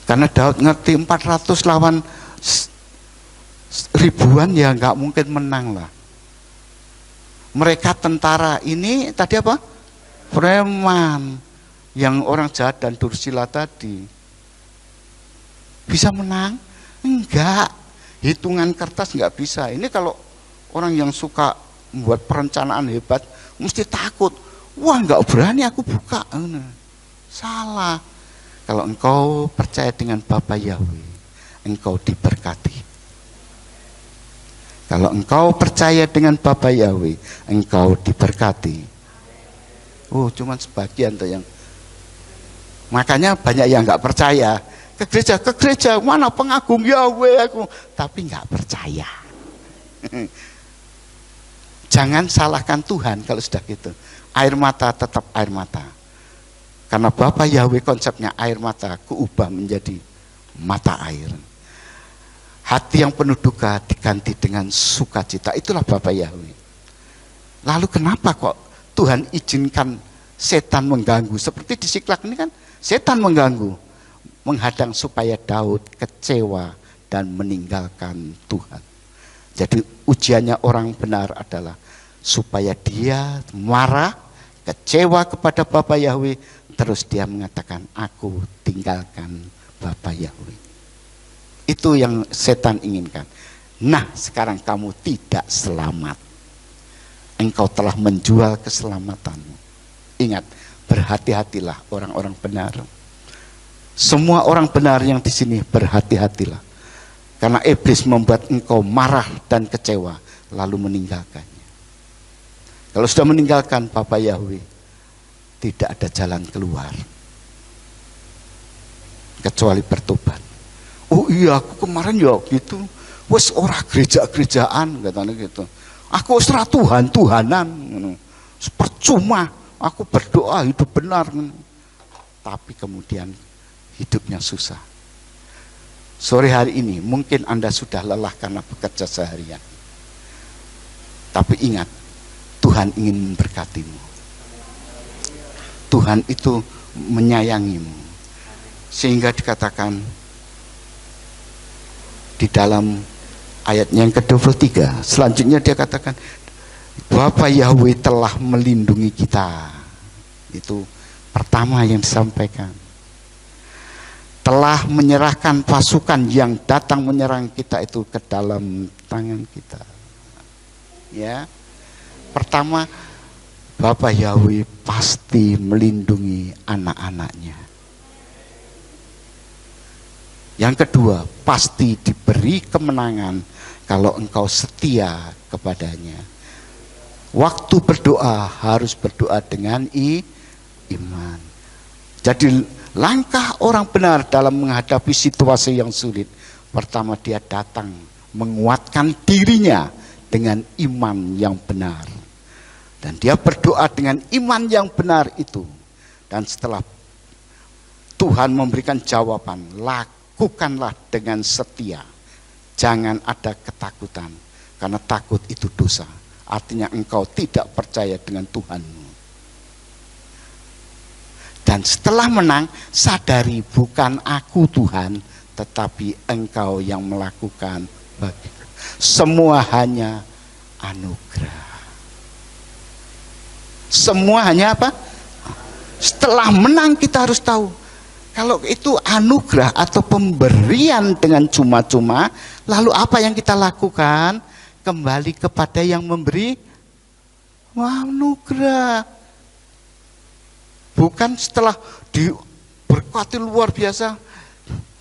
Karena Daud ngerti 400 lawan ribuan ya nggak mungkin menang lah. Mereka tentara ini tadi apa? Preman yang orang jahat dan dursila tadi. Bisa menang? Enggak. Hitungan kertas nggak bisa. Ini kalau orang yang suka membuat perencanaan hebat mesti takut. Wah, nggak berani aku buka. Salah. Kalau engkau percaya dengan Bapa Yahweh, engkau diberkati. Kalau engkau percaya dengan Bapa Yahweh, engkau diberkati. Oh, cuman sebagian tuh yang. Makanya banyak yang nggak percaya. Ke gereja, mana pengagum Yahweh aku, tapi nggak percaya. Jangan salahkan Tuhan kalau sudah gitu. Air mata tetap air mata. Karena Bapa Yahweh konsepnya air mata kuubah menjadi mata air. Hati yang penuh duka diganti dengan sukacita. Itulah Bapa Yahweh. Lalu kenapa kok Tuhan izinkan setan mengganggu? Seperti di Siklak ini kan setan mengganggu, menghadang supaya Daud kecewa dan meninggalkan Tuhan. Jadi ujiannya orang benar adalah supaya dia marah, kecewa kepada Bapa Yahweh, terus dia mengatakan, aku tinggalkan Bapa Yahweh. Itu yang setan inginkan. Nah, sekarang kamu tidak selamat. Engkau telah menjual keselamatanmu. Ingat, berhati-hatilah orang-orang benar. Semua orang benar yang di sini berhati-hatilah. Karena iblis membuat engkau marah dan kecewa, lalu meninggalkannya. Kalau sudah meninggalkan Bapak Yahweh, tidak ada jalan keluar kecuali bertobat. Oh iya, aku kemarin ya gitu, wes ora gereja-gerejaan katanya gitu. Aku wes ora Tuhan-Tuhanan, percuma aku berdoa hidup benar. Tapi kemudian hidupnya susah. Sore hari ini mungkin Anda sudah lelah karena bekerja seharian. Tapi ingat, Tuhan ingin memberkatimu. Tuhan itu menyayangimu. Sehingga dikatakan di dalam ayat yang ke-23, selanjutnya dia katakan, Bapa Yahweh telah melindungi kita. Itu pertama yang disampaikan. Telah menyerahkan pasukan yang datang menyerang kita itu ke dalam tangan kita. Ya. Pertama, Bapa Yahweh pasti melindungi anak-anaknya. Yang kedua, pasti diberi kemenangan kalau engkau setia kepadanya. Waktu berdoa harus berdoa dengan iman. Jadi langkah orang benar dalam menghadapi situasi yang sulit, pertama dia datang menguatkan dirinya dengan iman yang benar. Dan dia berdoa dengan iman yang benar itu. Dan setelah Tuhan memberikan jawaban, lakukanlah dengan setia. Jangan ada ketakutan, karena takut itu dosa. Artinya engkau tidak percaya dengan Tuhanmu. Dan setelah menang, sadari bukan aku Tuhan, tetapi engkau yang melakukan bagiku. Semua hanya anugerah. Semua hanya apa? Setelah menang kita harus tahu, kalau itu anugerah atau pemberian dengan cuma-cuma, lalu apa yang kita lakukan? Kembali kepada yang memberi anugerah. Bukan setelah diberkati luar biasa,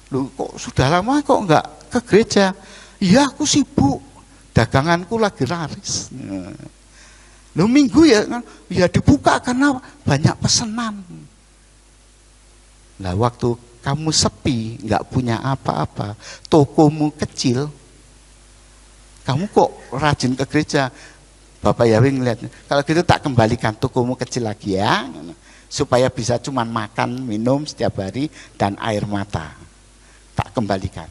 loh kok sudah lama kok enggak ke gereja? Iya aku sibuk, daganganku lagi laris. Loh minggu ya dibuka karena banyak pesanan. Nah waktu kamu sepi, nggak punya apa-apa, tokomu kecil, kamu kok rajin ke gereja? Bapak Yahweh ngeliat, kalau gitu tak kembalikan tokomu kecil lagi ya, supaya bisa cuman makan, minum setiap hari dan air mata. Tak kembalikan.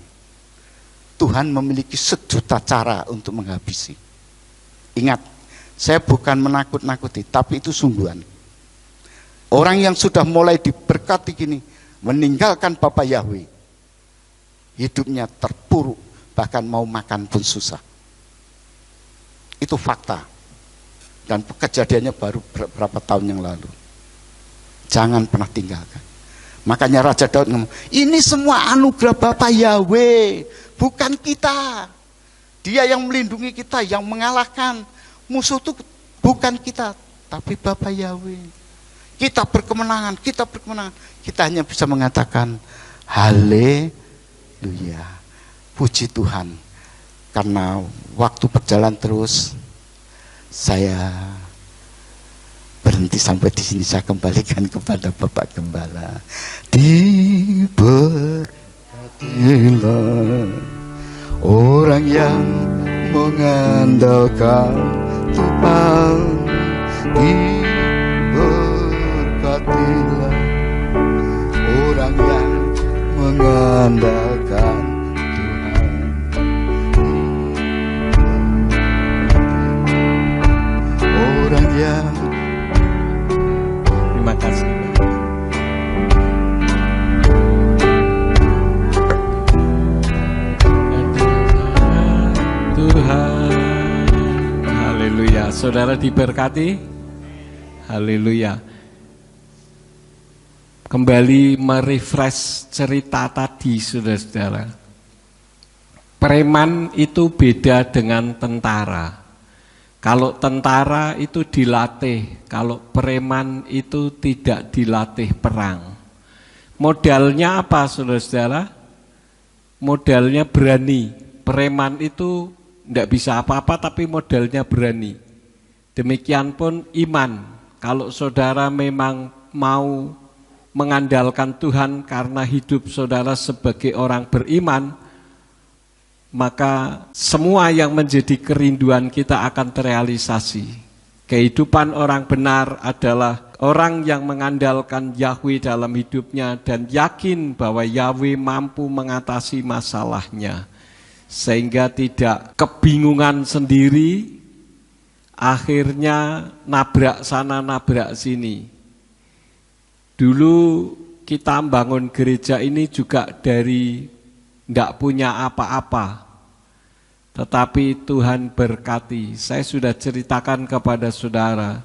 Tuhan memiliki sejuta cara untuk menghabisi. Ingat, saya bukan menakut-nakuti, tapi itu sungguhan. Orang yang sudah mulai diberkati gini, meninggalkan Bapak Yahweh, hidupnya terpuruk, bahkan mau makan pun susah. Itu fakta. Dan kejadiannya baru beberapa tahun yang lalu. Jangan pernah tinggalkan. Makanya Raja Daud ngomong, ini semua anugerah Bapak Yahweh, bukan kita. Dia yang melindungi kita, yang mengalahkan. Musuh itu bukan kita, tapi Bapak Yahweh. Kita berkemenangan, kita berkemenangan. Kita hanya bisa mengatakan haleluya. Puji Tuhan. Karena waktu berjalan terus, saya berhenti sampai di sini. Saya kembalikan kepada Bapak Gembala. Diberkatilah orang yang mengandalkan Tuhan, diberkatilah orang yang mengandalkan Tuhan, orang yang. Terima kasih. Tuhan, haleluya. Saudara diberkati, haleluya. Kembali merefresh cerita tadi, saudara-saudara. Preman itu beda dengan tentara. Kalau tentara itu dilatih, kalau preman itu tidak dilatih perang. Modalnya apa, saudara-saudara? Modalnya berani. Preman itu tidak bisa apa-apa tapi modalnya berani. Demikian pun iman. Kalau saudara memang mau mengandalkan Tuhan karena hidup saudara sebagai orang beriman, maka semua yang menjadi kerinduan kita akan terrealisasi. Kehidupan orang benar adalah orang yang mengandalkan Yahweh dalam hidupnya dan yakin bahwa Yahweh mampu mengatasi masalahnya. Sehingga tidak kebingungan sendiri, akhirnya nabrak sana nabrak sini. Dulu kita membangun gereja ini juga dari tidak punya apa-apa, tetapi Tuhan berkati. Saya sudah ceritakan kepada saudara,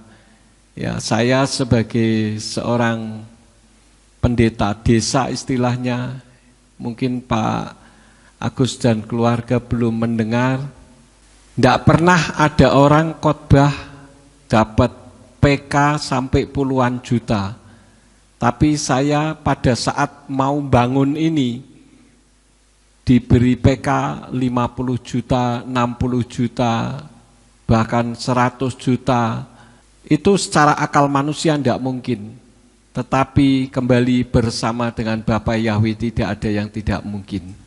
ya, saya sebagai seorang pendeta desa istilahnya, mungkin Pak Agus dan keluarga belum mendengar, tidak pernah ada orang khotbah dapat PK sampai puluhan juta. Tapi saya pada saat mau bangun ini diberi PK 50 juta, 60 juta, bahkan 100 juta. Itu secara akal manusia tidak mungkin. Tetapi kembali bersama dengan Bapa Yahweh tidak ada yang tidak mungkin.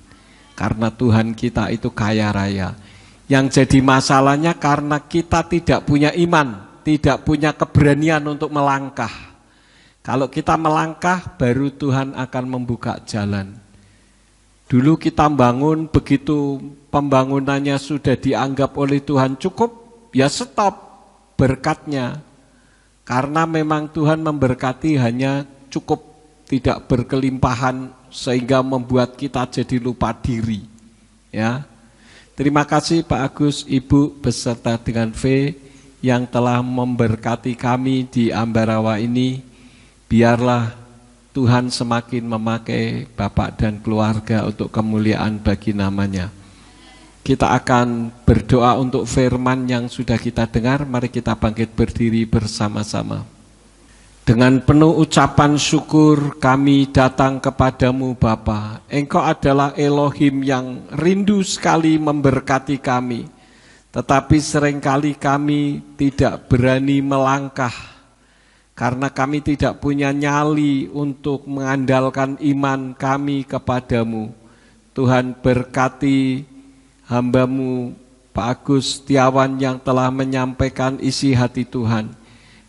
Karena Tuhan kita itu kaya raya. Yang jadi masalahnya karena kita tidak punya iman, tidak punya keberanian untuk melangkah. Kalau kita melangkah, baru Tuhan akan membuka jalan. Dulu kita bangun, begitu pembangunannya sudah dianggap oleh Tuhan cukup, ya stop berkatnya. Karena memang Tuhan memberkati hanya cukup, tidak berkelimpahan sehingga membuat kita jadi lupa diri. Ya, terima kasih Pak Agus, Ibu beserta dengan V yang telah memberkati kami di Ambarawa ini. Biarlah Tuhan semakin memakai Bapak dan keluarga untuk kemuliaan bagi namanya. Kita akan berdoa untuk firman yang sudah kita dengar. Mari kita bangkit berdiri bersama-sama. Dengan penuh ucapan syukur kami datang kepadamu Bapa. Engkau adalah Elohim yang rindu sekali memberkati kami. Tetapi seringkali kami tidak berani melangkah. Karena kami tidak punya nyali untuk mengandalkan iman kami kepadamu. Tuhan berkati hamba-Mu Pak Agus Setiawan yang telah menyampaikan isi hati Tuhan.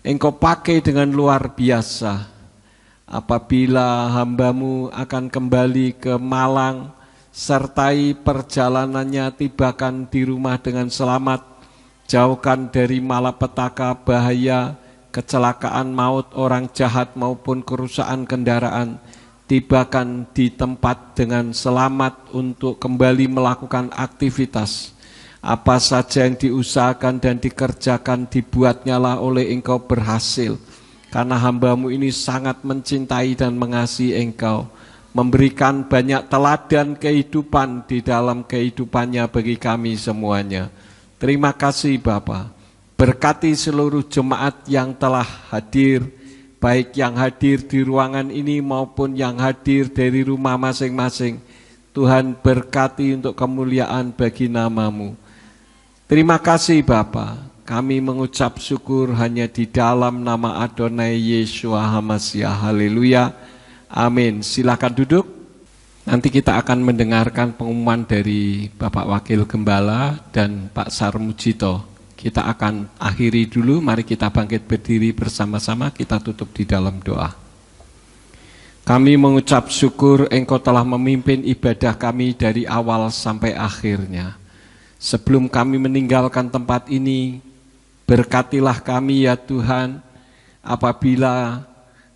Engkau pakai dengan luar biasa. Apabila hamba-Mu akan kembali ke Malang, sertai perjalanannya tibakan di rumah dengan selamat, jauhkan dari malapetaka bahaya, kecelakaan maut orang jahat maupun kerusakan kendaraan, tibakan di tempat dengan selamat untuk kembali melakukan aktivitas. Apa saja yang diusahakan dan dikerjakan dibuatnyalah oleh Engkau berhasil. Karena hamba-Mu ini sangat mencintai dan mengasihi Engkau, memberikan banyak teladan kehidupan di dalam kehidupannya bagi kami semuanya. Terima kasih Bapa. Berkati seluruh jemaat yang telah hadir, baik yang hadir di ruangan ini maupun yang hadir dari rumah masing-masing. Tuhan berkati untuk kemuliaan bagi nama-Mu. Terima kasih Bapa. Kami mengucap syukur hanya di dalam nama Adonai Yeshua HaMashiach. Haleluya. Amin. Silakan duduk. Nanti kita akan mendengarkan pengumuman dari Bapak Wakil Gembala dan Pak Sarmujito. Kita akan akhiri dulu, mari kita bangkit berdiri bersama-sama, kita tutup di dalam doa. Kami mengucap syukur Engkau telah memimpin ibadah kami dari awal sampai akhirnya. Sebelum kami meninggalkan tempat ini, berkatilah kami ya Tuhan, apabila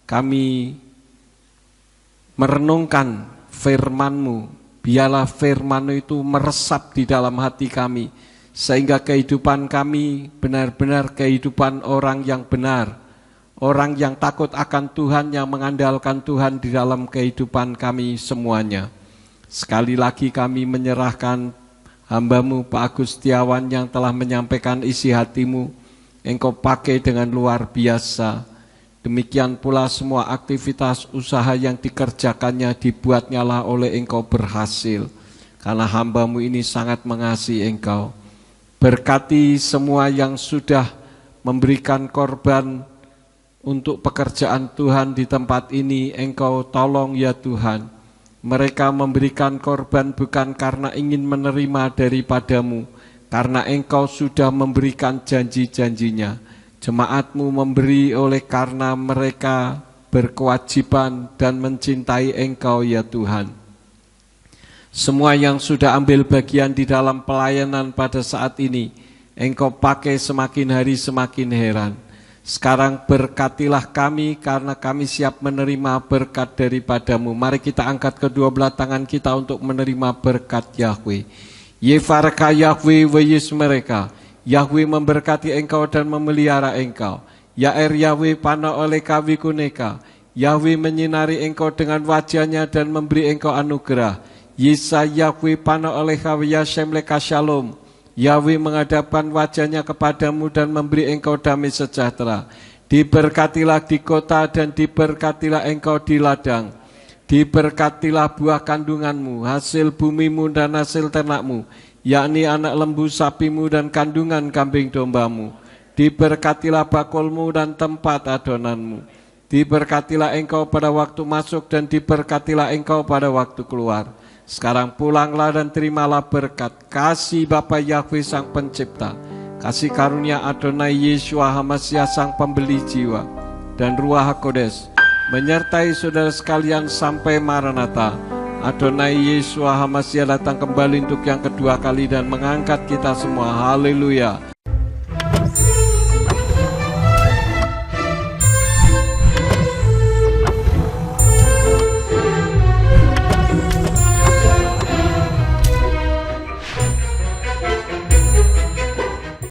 kami merenungkan firman-Mu, biarlah firman-Mu itu meresap di dalam hati kami, sehingga kehidupan kami benar-benar kehidupan orang yang benar, orang yang takut akan Tuhan, yang mengandalkan Tuhan di dalam kehidupan kami semuanya. Sekali lagi kami menyerahkan hamba-Mu Pak Agus Setiawan yang telah menyampaikan isi hati-Mu, Engkau pakai dengan luar biasa. Demikian pula semua aktivitas usaha yang dikerjakannya dibuatnyalah oleh Engkau berhasil. Karena hamba-Mu ini sangat mengasihi Engkau. Berkati semua yang sudah memberikan korban untuk pekerjaan Tuhan di tempat ini, Engkau tolong ya Tuhan. Mereka memberikan korban bukan karena ingin menerima daripadamu, karena Engkau sudah memberikan janji-janjinya. Jemaat-Mu memberi oleh karena mereka berkewajiban dan mencintai Engkau ya Tuhan. Semua yang sudah ambil bagian di dalam pelayanan pada saat ini, Engkau pakai semakin hari semakin heran. Sekarang berkatilah kami karena kami siap menerima berkat daripadamu. Mari kita angkat kedua belah tangan kita untuk menerima berkat Yahweh. Yefarka Yahweh weyis mereka. Yahweh memberkati engkau dan memelihara engkau. Yair Yahweh pana oleh kawi kuneka. Yahweh menyinari engkau dengan wajahnya dan memberi engkau anugerah. Yisa Yahweh pana oleh kawi Yashem leka shalom. Yahweh menghadapkan wajahnya kepadamu dan memberi engkau damai sejahtera. Diberkatilah di kota dan diberkatilah engkau di ladang. Diberkatilah buah kandunganmu, hasil bumimu dan hasil ternakmu, yakni anak lembu sapimu dan kandungan kambing dombamu. Diberkatilah bakulmu dan tempat adonanmu. Diberkatilah engkau pada waktu masuk dan diberkatilah engkau pada waktu keluar. Sekarang pulanglah dan terimalah berkat kasih Bapa Yahweh Sang Pencipta, kasih karunia Adonai Yeshua HaMashiach Sang Pembeli jiwa, dan Ruach HaKodes menyertai saudara sekalian sampai Maranatha. Adonai Yeshua HaMashiach datang kembali untuk yang kedua kali dan mengangkat kita semua. Haleluya.